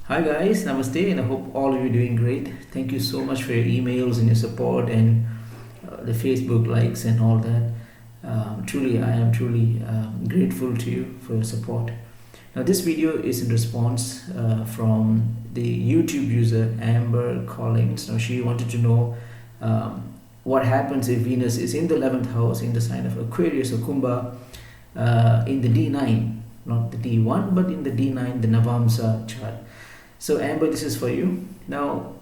Hi guys, Namaste, and I hope all of you are doing great. Thank you so much for your emails and your support and the Facebook likes and all that. I am truly grateful to you for your support. Now, this video is in response from the YouTube user Amber Collins. Now, she wanted to know what happens if Venus is in the 11th house in the sign of Aquarius or Kumbha in the D9, not the D1, but in the D9, the Navamsa chart. So Amber, this is for you. Now,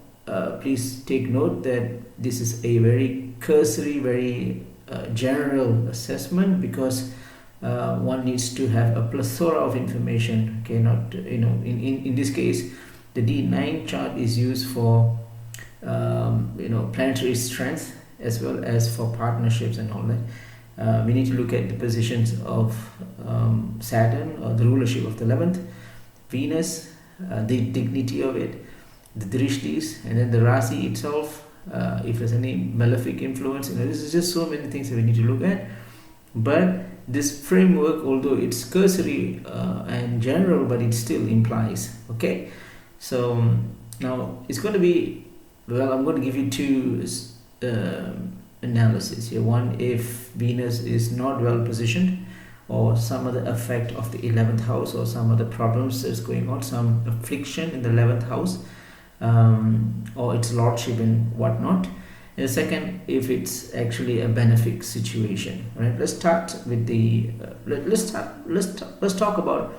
please take note that this is a very cursory, very general assessment because one needs to have a plethora of information. Okay, not in this case, the D9 chart is used for planetary strength as well as for partnerships and all that. We need to look at the positions of Saturn or the rulership of the 11th, Venus, the dignity of it, the drishtis, and then the rasi itself, if there's any malefic influence. This is just so many things that we need to look at. But this framework, although it's cursory and general, but it still implies. Okay, so now it's going to be, well, I'm going to give you two analysis here. One, if Venus is not well positioned, or some other effect of the 11th house, or some other problems that's going on, some affliction in the 11th house, or its lordship and whatnot. And the second, if it's actually a benefic situation. Right? Let's start with the let's talk about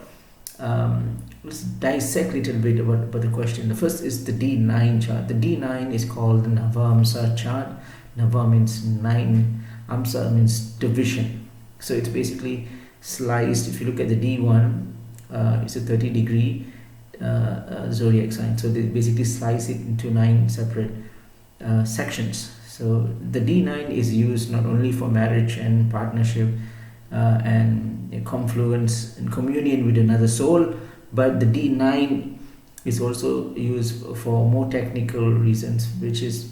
let's dissect a little bit about the question. The first is the D9 chart. The D9 is called the Navamsa chart. Nava means 9, Amsa means division. So it's basically sliced. If you look at the D1, it's a 30-degree zodiac sign. So they basically slice it into 9 separate sections. So the D9 is used not only for marriage and partnership and confluence and communion with another soul, but the D9 is also used for more technical reasons, which is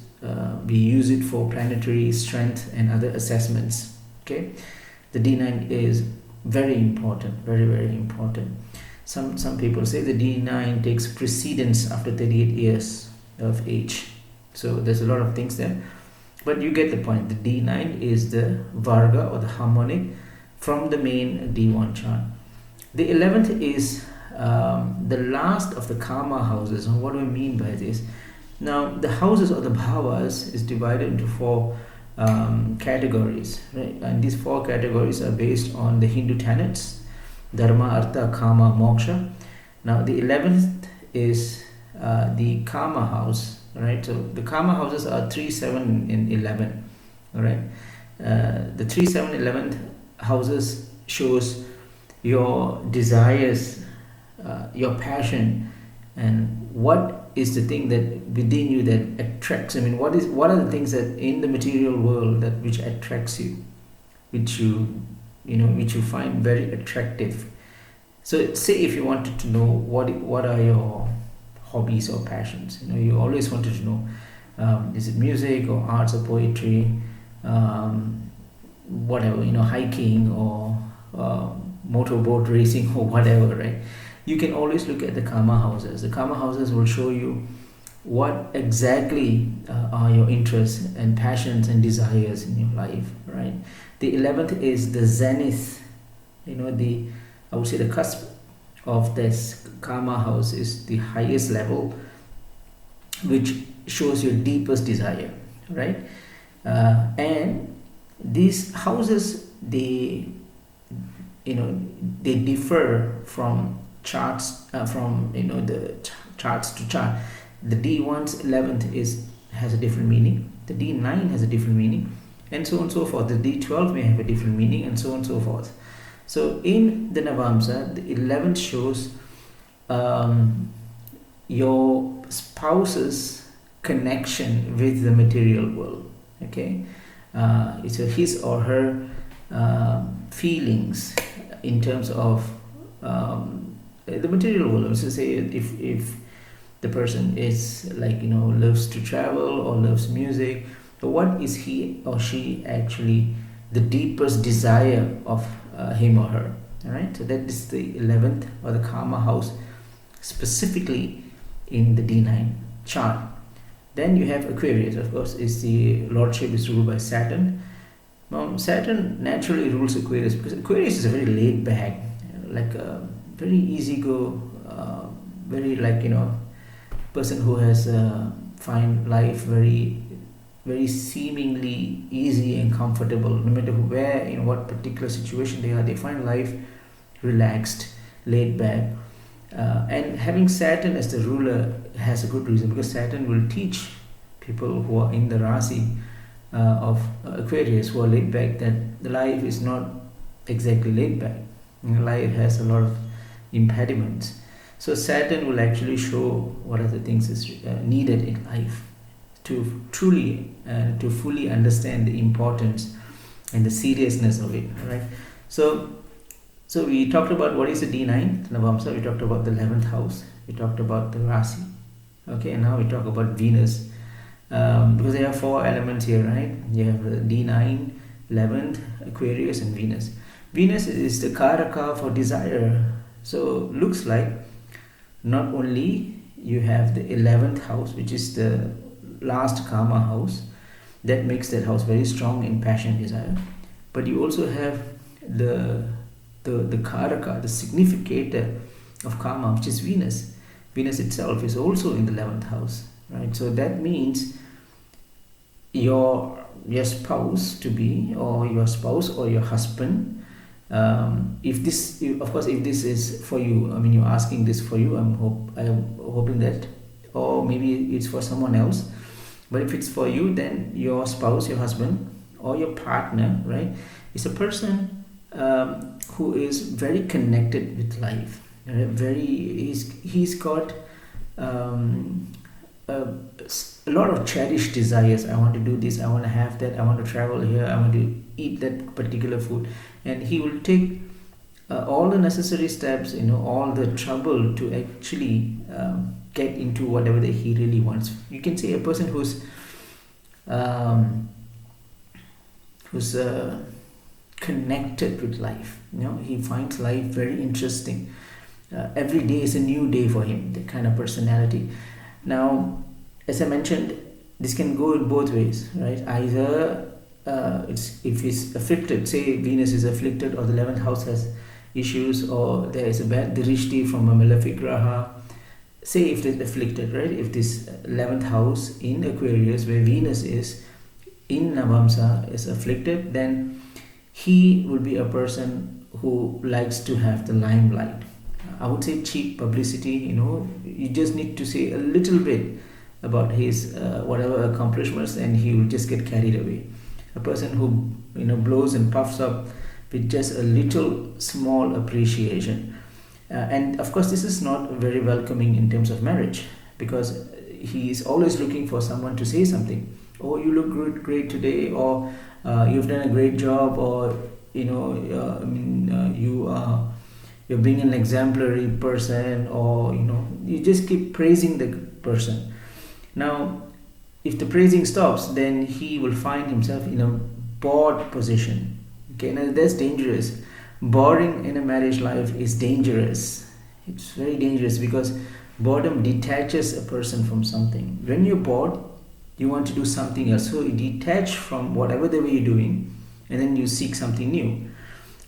we use it for planetary strength and other assessments. Okay, the D9 is very important, very, very important. Some people say the D9 takes precedence after 38 years of age. So there's a lot of things there, but you get the point. The D9 is the Varga or the harmonic from the main D1 chart. The 11th is the last of the karma houses. And what do I mean by this? Now, the houses or the bhavas is divided into 4 categories, right? And these 4 categories are based on the Hindu tenets: dharma, artha, kama, moksha. Now the 11th is the karma house, right? So the karma houses are 3, 7 and 11, all right? The 3, 7, 11 houses shows your desires, your passion, and what is the thing that within you that attracts. I mean, what are the things that in the material world that which attracts you, which you find very attractive. So say if you wanted to know what are your hobbies or passions, you always wanted to know, is it music or arts or poetry, whatever, hiking or motorboat racing or whatever, right? You can always look at the karma houses. The karma houses will show you what exactly are your interests and passions and desires in your life, right? The 11th is the zenith, I would say the cusp of this karma house is the highest level, which shows your deepest desire, right? And these houses, they differ from charts, from the charts to chart. The D1's 11th has a different meaning. The D9 has a different meaning, and so on and so forth. The D12 may have a different meaning, and so on and so forth. So in the Navamsa, the 11th shows your spouse's connection with the material world. Okay, it's his or her feelings in terms of the material world. So say if the person is loves to travel or loves music, so what is he or she actually the deepest desire of him or her? All right, so that is the 11th or the karma house, specifically in the D9 chart. Then you have Aquarius, of course, is the lordship is ruled by Saturn. Saturn naturally rules Aquarius because Aquarius is a very laid back, like a very easy go, very person who has find life very very seemingly easy and comfortable. No matter where, in what particular situation they are, they find life relaxed, laid back. And having Saturn as the ruler has a good reason, because Saturn will teach people who are in the Rasi of Aquarius, who are laid back, that the life is not exactly laid back. Life has a lot of impediments. So Saturn will actually show what are the things is needed in life to truly to fully understand the importance and the seriousness of it. Right. So we talked about what is the D9 Navamsa. We talked about the 11th house. We talked about the Rasi. Okay, and now we talk about Venus, because there are 4 elements here, right? You have the D9, 11th, Aquarius, and Venus. Venus is the Karaka for desire. So looks like not only you have the 11th house, which is the last karma house, that makes that house very strong in passion, desire, but you also have the Karaka, the significator of karma, which is Venus. Venus itself is also in the 11th house, right? So that means your spouse to be, or your spouse or your husband, if this is for you, I mean, you're asking this for you, I'm hoping that, or maybe it's for someone else, but if it's for you, then your spouse, your husband, or your partner, right, is a person who is very connected with life. He's got a lot of cherished desires. I want to do this, I want to have that, I want to travel here, I want to eat that particular food, and he will take all the necessary steps, all the trouble to actually get into whatever that he really wants. You can say a person who's connected with life. He finds life very interesting. Every day is a new day for him, that kind of personality. Now, as I mentioned, this can go in both ways, right? Either if he's afflicted, say Venus is afflicted, or the 11th house has issues, or there is a bad drishti from a malefic graha. Say if it's afflicted, right? If this 11th house in Aquarius, where Venus is in Navamsa, is afflicted, then he will be a person who likes to have the limelight. I would say cheap publicity. You just need to say a little bit about his whatever accomplishments, and he will just get carried away. A person who blows and puffs up with just a little small appreciation, and of course this is not very welcoming in terms of marriage, because he is always looking for someone to say something. Oh, you look great today, or you've done a great job, or you're being an exemplary person, or you just keep praising the person. Now, if the praising stops, then he will find himself in a bored position. Okay, now that's dangerous. Boring in a marriage life is dangerous. It's very dangerous, because boredom detaches a person from something. When you're bored, you want to do something else. So you detach from whatever the way you're doing, and then you seek something new.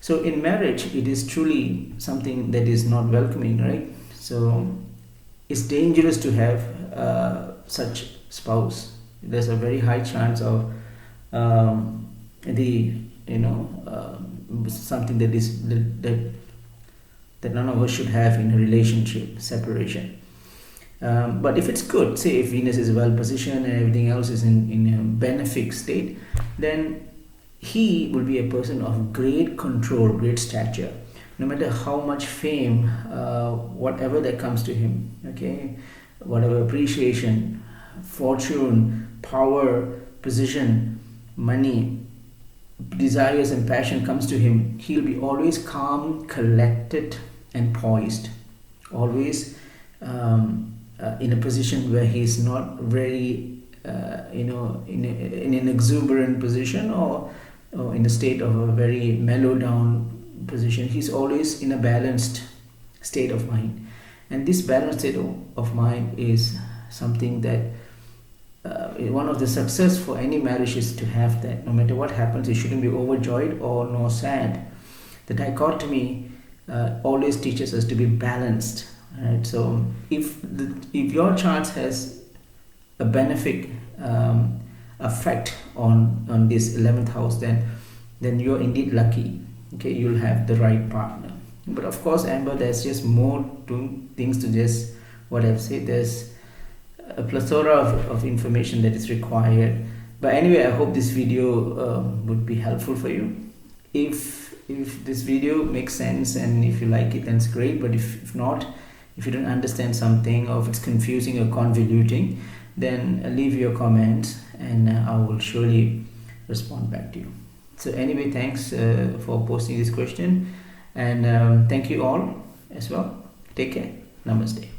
So in marriage, it is truly something that is not welcoming, right? So it's dangerous to have such spouse. There's a very high chance of something that none of us should have in a relationship, separation. But if it's good, say if Venus is well positioned and everything else is in a benefic state, then he will be a person of great control, great stature. No matter how much fame, whatever that comes to him, okay, whatever appreciation, fortune, power, position, money, desires and passion comes to him, he'll be always calm, collected, and poised. Always in a position where he's not very, in an exuberant position, or in a state of a very mellow down position. He's always in a balanced state of mind. And this balanced state of mind is something that one of the success for any marriage is to have that. No matter what happens, you shouldn't be overjoyed or nor sad. The dichotomy always teaches us to be balanced. Right? So if your chart has a benefic effect on this 11th house, then you're indeed lucky. Okay, you'll have the right partner. But of course, Amber, there's just more to things to just what I've said. There's a plethora of information that is required. But anyway, I hope this video would be helpful for you. If this video makes sense and if you like it, then it's great. But if not, if you don't understand something, or if it's confusing or convoluting, then leave your comments and I will surely respond back to you. So anyway, thanks for posting this question, and thank you all as well. Take care. Namaste.